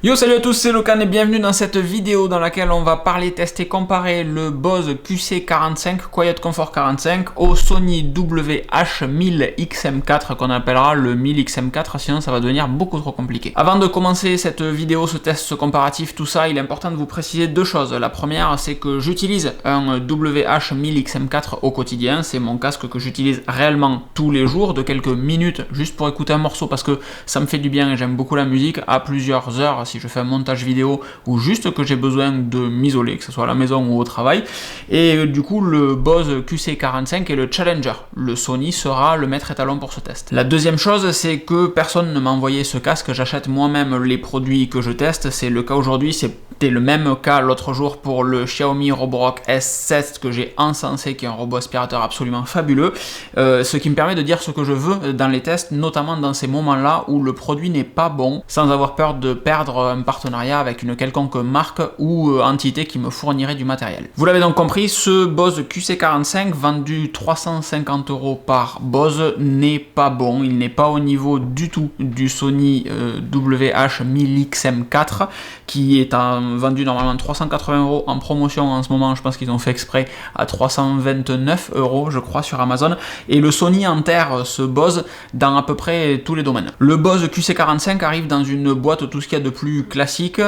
Yo, salut à tous, c'est Locan et bienvenue dans cette vidéo dans laquelle on va parler, tester, comparer le Bose QC45 Quiet Comfort 45 au Sony WH-1000XM4 qu'on appellera le 1000XM4, sinon ça va devenir beaucoup trop compliqué. Avant de commencer cette vidéo, ce test, ce comparatif, tout ça, il est important de vous préciser deux choses. La première, c'est que j'utilise un WH-1000XM4 au quotidien, c'est mon casque que j'utilise réellement tous les jours, de quelques minutes, juste pour écouter un morceau parce que ça me fait du bien et j'aime beaucoup la musique, à plusieurs heures si je fais un montage vidéo ou juste que j'ai besoin de m'isoler, que ce soit à la maison ou au travail. Et du coup, le Bose QC45 est le challenger. Le Sony sera le maître étalon pour ce test. La deuxième chose, c'est que personne ne m'a envoyé ce casque. J'achète moi-même les produits que je teste. C'est le cas aujourd'hui. C'était le même cas l'autre jour pour le Xiaomi Roborock S7 que j'ai encensé, qui est un robot aspirateur absolument fabuleux. Ce qui me permet de dire ce que je veux dans les tests, notamment dans ces moments-là où le produit n'est pas bon, sans avoir peur de perdre un partenariat avec une quelconque marque ou entité qui me fournirait du matériel. Vous l'avez donc compris, ce Bose QC45 vendu 350 € par Bose n'est pas bon, il n'est pas au niveau du tout du Sony WH-1000XM4 qui est vendu normalement 380 € en promotion en ce moment, je pense qu'ils ont fait exprès, à 329 € je crois sur Amazon, et le Sony enterre ce Bose dans à peu près tous les domaines. Le Bose QC45 arrive dans une boîte tout ce qu'il y a de plus classique,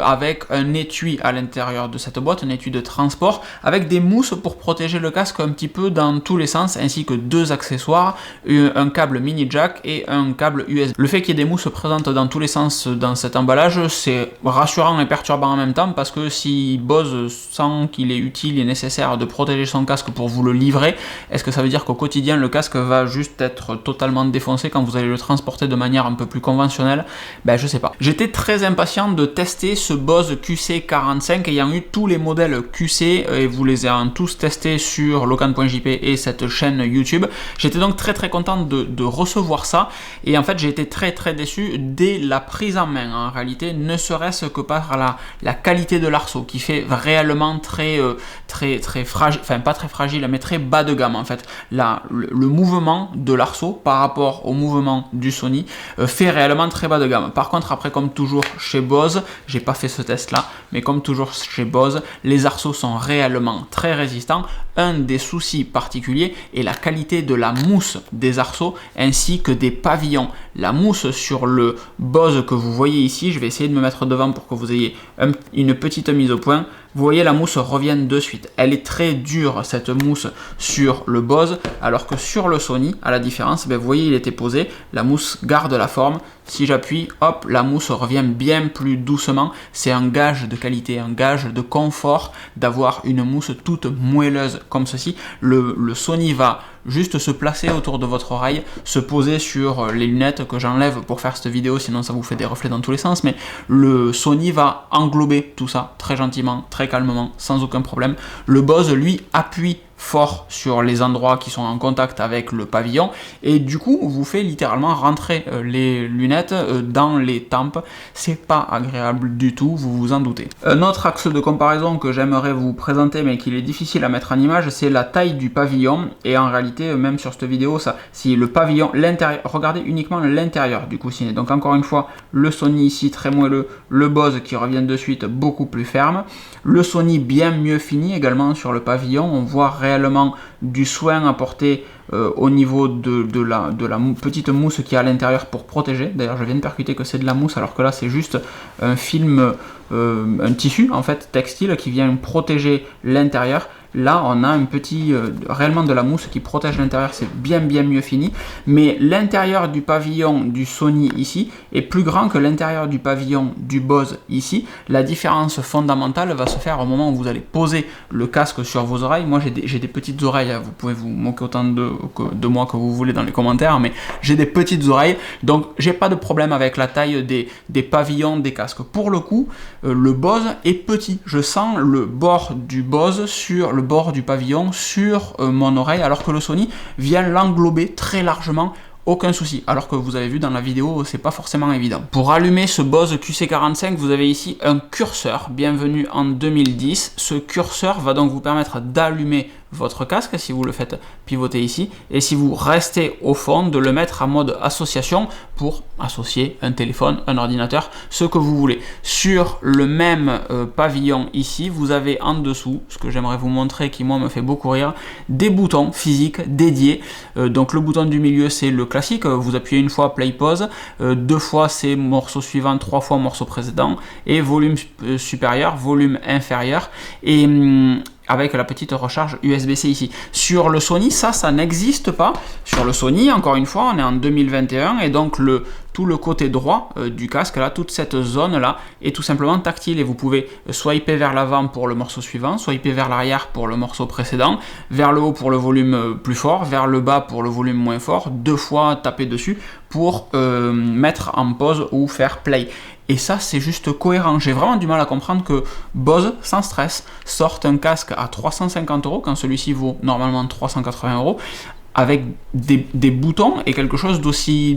avec un étui à l'intérieur de cette boîte, un étui de transport, avec des mousses pour protéger le casque un petit peu dans tous les sens, ainsi que deux accessoires, un câble mini jack et un câble USB. Le fait qu'il y ait des mousses présentes dans tous les sens dans cet emballage, c'est rassurant et perturbant en même temps, parce que si Bose sent qu'il est utile et nécessaire de protéger son casque pour vous le livrer, est-ce que ça veut dire qu'au quotidien le casque va juste être totalement défoncé quand vous allez le transporter de manière un peu plus conventionnelle? Ben je sais pas. J'étais très impatient de tester ce Bose QC45 ayant eu tous les modèles QC et vous les avez tous testés sur locan.jp et cette chaîne YouTube. J'étais donc très content de recevoir ça, et en fait j'ai été très déçu dès la prise en main en réalité, ne serait-ce que par la qualité de l'arceau qui fait réellement très fragile, enfin pas très fragile mais très bas de gamme en fait. Le mouvement de l'arceau par rapport au mouvement du Sony fait réellement très bas de gamme. Par contre, après, comme toujours chez Bose, j'ai pas fait ce test là, mais comme toujours chez Bose, les arceaux sont réellement très résistants. Un des soucis particuliers est la qualité de la mousse des arceaux ainsi que des pavillons. La mousse sur le Bose que vous voyez ici, je vais essayer de me mettre devant pour que vous ayez une petite mise au point. Vous voyez, la mousse revient de suite. Elle est très dure, cette mousse, sur le Bose, alors que sur le Sony, à la différence, vous voyez, il était posé, la mousse garde la forme. Si j'appuie, hop, la mousse revient bien plus doucement. C'est un gage de qualité, un gage de confort d'avoir une mousse toute moelleuse comme ceci. Le Sony va juste se placer autour de votre oreille, se poser sur les lunettes que j'enlève pour faire cette vidéo, sinon ça vous fait des reflets dans tous les sens, mais le Sony va englober tout ça très gentiment, très calmement, sans aucun problème. Le Bose, lui, appuie fort sur les endroits qui sont en contact avec le pavillon et du coup vous fait littéralement rentrer les lunettes dans les tempes. C'est pas agréable du tout, vous vous en doutez. Un autre axe de comparaison que j'aimerais vous présenter mais qu'il est difficile à mettre en image, c'est la taille du pavillon, et en réalité même sur cette vidéo, ça, si le pavillon, l'intérieur, regardez uniquement l'intérieur du coussinet. Donc encore une fois, le Sony ici très moelleux, le Bose qui revient de suite beaucoup plus ferme, le Sony bien mieux fini également sur le pavillon. On voit réellement du soin apporté au niveau de la petite mousse qui est à l'intérieur pour protéger. D'ailleurs, je viens de percuter que c'est de la mousse alors que là c'est juste un film, un tissu en fait textile qui vient protéger l'intérieur. Là, on a un petit, réellement de la mousse qui protège l'intérieur, c'est bien mieux fini. Mais l'intérieur du pavillon du Sony ici est plus grand que l'intérieur du pavillon du Bose ici. La différence fondamentale va se faire au moment où vous allez poser le casque sur vos oreilles. Moi, j'ai des petites oreilles, vous pouvez vous moquer autant de moi que vous voulez dans les commentaires, mais j'ai des petites oreilles, donc j'ai pas de problème avec la taille des pavillons des casques. Pour le coup, le Bose est petit. Je sens le bord du Bose sur le bord du pavillon sur mon oreille, alors que le Sony vient l'englober très largement. Aucun souci, alors que vous avez vu dans la vidéo, c'est pas forcément évident. Pour allumer ce Bose QC45, vous avez ici un curseur, bienvenue en 2010. Ce curseur va donc vous permettre d'allumer votre casque, si vous le faites pivoter ici, et si vous restez au fond, de le mettre en mode association pour associer un téléphone, un ordinateur, ce que vous voulez. Sur le même pavillon ici, vous avez en dessous, ce que j'aimerais vous montrer qui moi me fait beaucoup rire, des boutons physiques dédiés. Donc le bouton du milieu c'est le classique, vous appuyez une fois play pause, deux fois c'est morceau suivant, trois fois morceau précédent, et volume supérieur, volume inférieur, et avec la petite recharge USB-C ici. Sur le Sony, ça n'existe pas. Sur le Sony, encore une fois, on est en 2021 et donc tout le côté droit du casque, là, toute cette zone-là est tout simplement tactile et vous pouvez swiper vers l'avant pour le morceau suivant, swiper vers l'arrière pour le morceau précédent, vers le haut pour le volume plus fort, vers le bas pour le volume moins fort, deux fois taper dessus pour mettre en pause ou faire play. Et ça, c'est juste cohérent. J'ai vraiment du mal à comprendre que Bose, sans stress, sorte un casque à 350 € quand celui-ci vaut normalement 380 €, avec des boutons et quelque chose d'aussi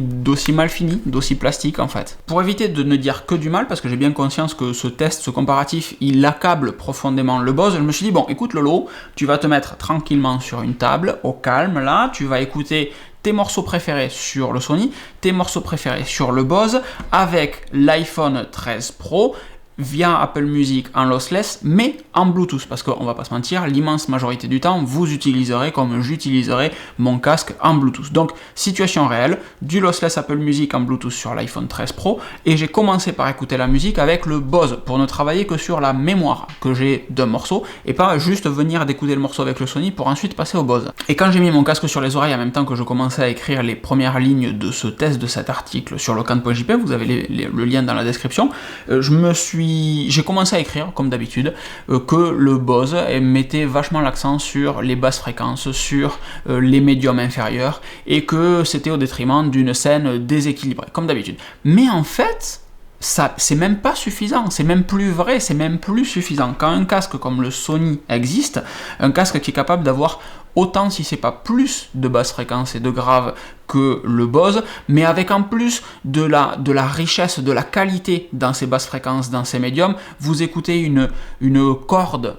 mal fini, d'aussi plastique en fait. Pour éviter de ne dire que du mal, parce que j'ai bien conscience que ce test, ce comparatif, il accable profondément le Bose, je me suis dit, bon, écoute Lolo, tu vas te mettre tranquillement sur une table, au calme là, tu vas écouter tes morceaux préférés sur le Sony, tes morceaux préférés sur le Bose, avec l'iPhone 13 Pro, via Apple Music en lossless, mais en Bluetooth, parce qu'on va pas se mentir, l'immense majorité du temps, vous utiliserez comme j'utiliserai mon casque en Bluetooth. Donc, situation réelle, du lossless Apple Music en Bluetooth sur l'iPhone 13 Pro, et j'ai commencé par écouter la musique avec le Bose, pour ne travailler que sur la mémoire que j'ai d'un morceau, et pas juste venir d'écouter le morceau avec le Sony pour ensuite passer au Bose. Et quand j'ai mis mon casque sur les oreilles en même temps que je commençais à écrire les premières lignes de ce test, de cet article sur locand.jp, vous avez le lien dans la description, j'ai commencé à écrire, comme d'habitude, que le Bose mettait vachement l'accent sur les basses fréquences, sur les médiums inférieurs, et que c'était au détriment d'une scène déséquilibrée, comme d'habitude. Mais en fait, ça, c'est même pas suffisant, c'est même plus vrai, c'est même plus suffisant. Quand un casque comme le Sony existe, un casque qui est capable d'avoir autant, si c'est pas plus, de basses fréquences et de graves que le Bose, mais avec en plus de la richesse, de la qualité dans ces basses fréquences, dans ces médiums, vous écoutez une corde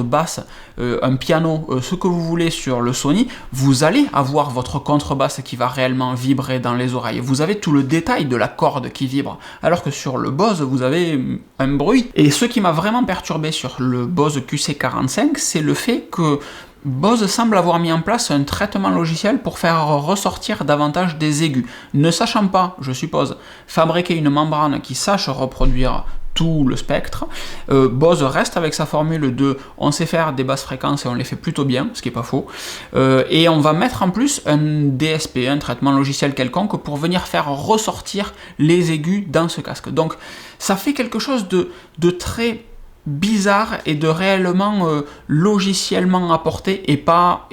basse, un piano, ce que vous voulez sur le Sony, vous allez avoir votre contrebasse qui va réellement vibrer dans les oreilles. Vous avez tout le détail de la corde qui vibre, alors que sur le Bose, vous avez un bruit. Et ce qui m'a vraiment perturbé sur le Bose QC45, c'est le fait que Bose semble avoir mis en place un traitement logiciel pour faire ressortir davantage des aigus, ne sachant pas, je suppose, fabriquer une membrane qui sache reproduire tout le spectre. Bose reste avec sa formule de on sait faire des basses fréquences et on les fait plutôt bien, ce qui n'est pas faux, et on va mettre en plus un DSP, un traitement logiciel quelconque, pour venir faire ressortir les aigus dans ce casque. Donc ça fait quelque chose de très bizarre et de réellement logiciellement apporté et pas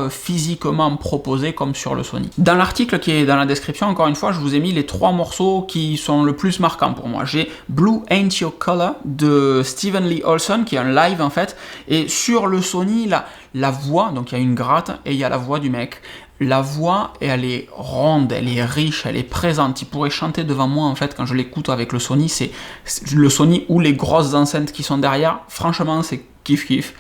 physiquement proposé comme sur le Sony. Dans l'article qui est dans la description, encore une fois, je vous ai mis les 3 morceaux qui sont le plus marquants pour moi. J'ai Blue Ain't Your Color de Steven Lee Olson, qui est un live en fait, et sur le Sony, la voix, donc il y a une gratte et il y a la voix du mec. La voix, elle est ronde, elle est riche, elle est présente. Il pourrait chanter devant moi, en fait, quand je l'écoute avec le Sony. C'est le Sony ou les grosses enceintes qui sont derrière. Franchement, c'est kiff-kiff.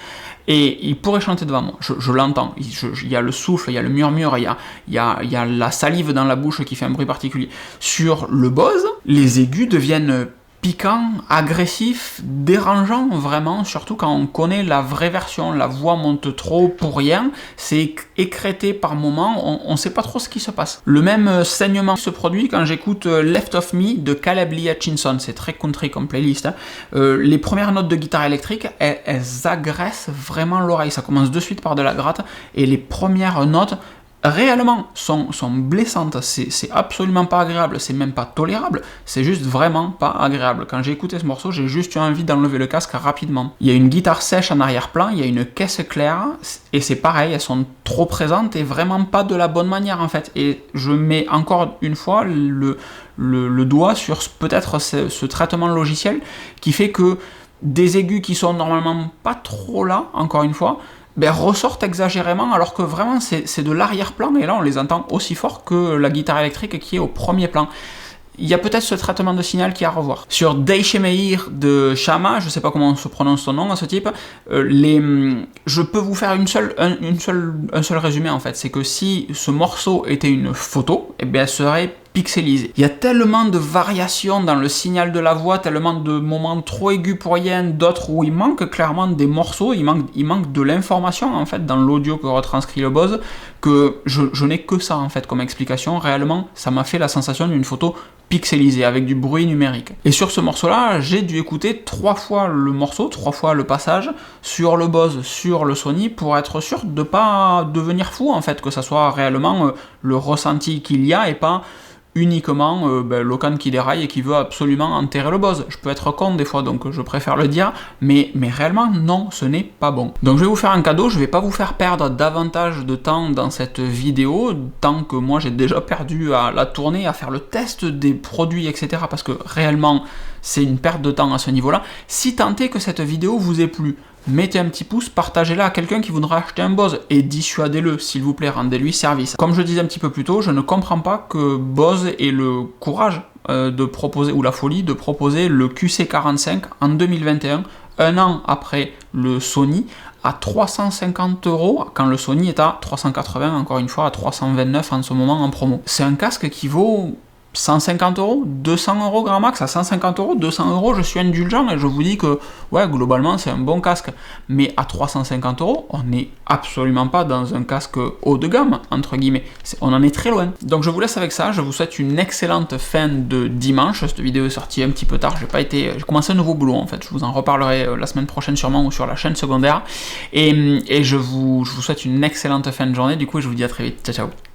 Et il pourrait chanter devant moi. Je l'entends. Il y a le souffle, il y a le murmure, il y a la salive dans la bouche qui fait un bruit particulier. Sur le Bose, les aigus deviennent piquant, agressif, dérangeant vraiment, surtout quand on connaît la vraie version. La voix monte trop pour rien, c'est écrété par moments, on sait pas trop ce qui se passe. Le même saignement se produit quand j'écoute Left of Me de Caleb Lee Hutchinson, c'est très country comme playlist, hein. Les premières notes de guitare électrique, elles agressent vraiment l'oreille, ça commence de suite par de la gratte, et les premières notes réellement sont blessantes, c'est absolument pas agréable, c'est même pas tolérable, c'est juste vraiment pas agréable. Quand j'ai écouté ce morceau, j'ai juste eu envie d'enlever le casque rapidement. Il y a une guitare sèche en arrière-plan, il y a une caisse claire, et c'est pareil, elles sont trop présentes et vraiment pas de la bonne manière en fait. Et je mets encore une fois le doigt sur peut-être ce traitement logiciel qui fait que des aigus qui sont normalement pas trop là, encore une fois, ressortent exagérément, alors que vraiment c'est de l'arrière-plan, et là on les entend aussi fort que la guitare électrique qui est au premier plan. il y a peut-être ce traitement de signal qui est à revoir. Sur Deishmeir de Shama, je sais pas comment on se prononce son nom à ce type, je peux vous faire un seul résumé en fait, c'est que si ce morceau était une photo, eh bien elle serait pixelisée. Il y a tellement de variations dans le signal de la voix, tellement de moments trop aigus pour rien, d'autres où il manque clairement des morceaux, il manque de l'information en fait dans l'audio que retranscrit le Bose, que je n'ai que ça en fait comme explication. Réellement, ça m'a fait la sensation d'une photo pixelisée avec du bruit numérique. Et sur ce morceau-là, j'ai dû écouter 3 fois le morceau, 3 fois le passage sur le Bose, sur le Sony, pour être sûr de pas devenir fou en fait, que ça soit réellement le ressenti qu'il y a et pas uniquement Locan qui déraille et qui veut absolument enterrer le Bose. Je peux être con des fois, donc je préfère le dire, mais réellement, non, ce n'est pas bon. Donc je vais vous faire un cadeau, je vais pas vous faire perdre davantage de temps dans cette vidéo, tant que moi j'ai déjà perdu à la tourner, à faire le test des produits, etc. Parce que réellement, c'est une perte de temps à ce niveau-là. Si tant est que cette vidéo vous ait plu, mettez un petit pouce, partagez-la à quelqu'un qui voudra acheter un Bose et dissuadez-le, s'il vous plaît, rendez-lui service. Comme je disais un petit peu plus tôt, je ne comprends pas que Bose ait le courage de proposer, ou la folie, de proposer le QC45 en 2021, un an après le Sony, à 350 €, quand le Sony est à 380, encore une fois, à 329 en ce moment en promo. C'est un casque qui vaut 150 €, 200 € grand max. À 150 €, 200 €, je suis indulgent et je vous dis que, ouais, globalement, c'est un bon casque. Mais à 350 €, on n'est absolument pas dans un casque haut de gamme, entre guillemets. On en est très loin. Donc je vous laisse avec ça. Je vous souhaite une excellente fin de dimanche. Cette vidéo est sortie un petit peu tard. J'ai commencé un nouveau boulot, en fait. Je vous en reparlerai la semaine prochaine sûrement ou sur la chaîne secondaire. Et je vous souhaite une excellente fin de journée. Du coup, je vous dis à très vite. Ciao, ciao.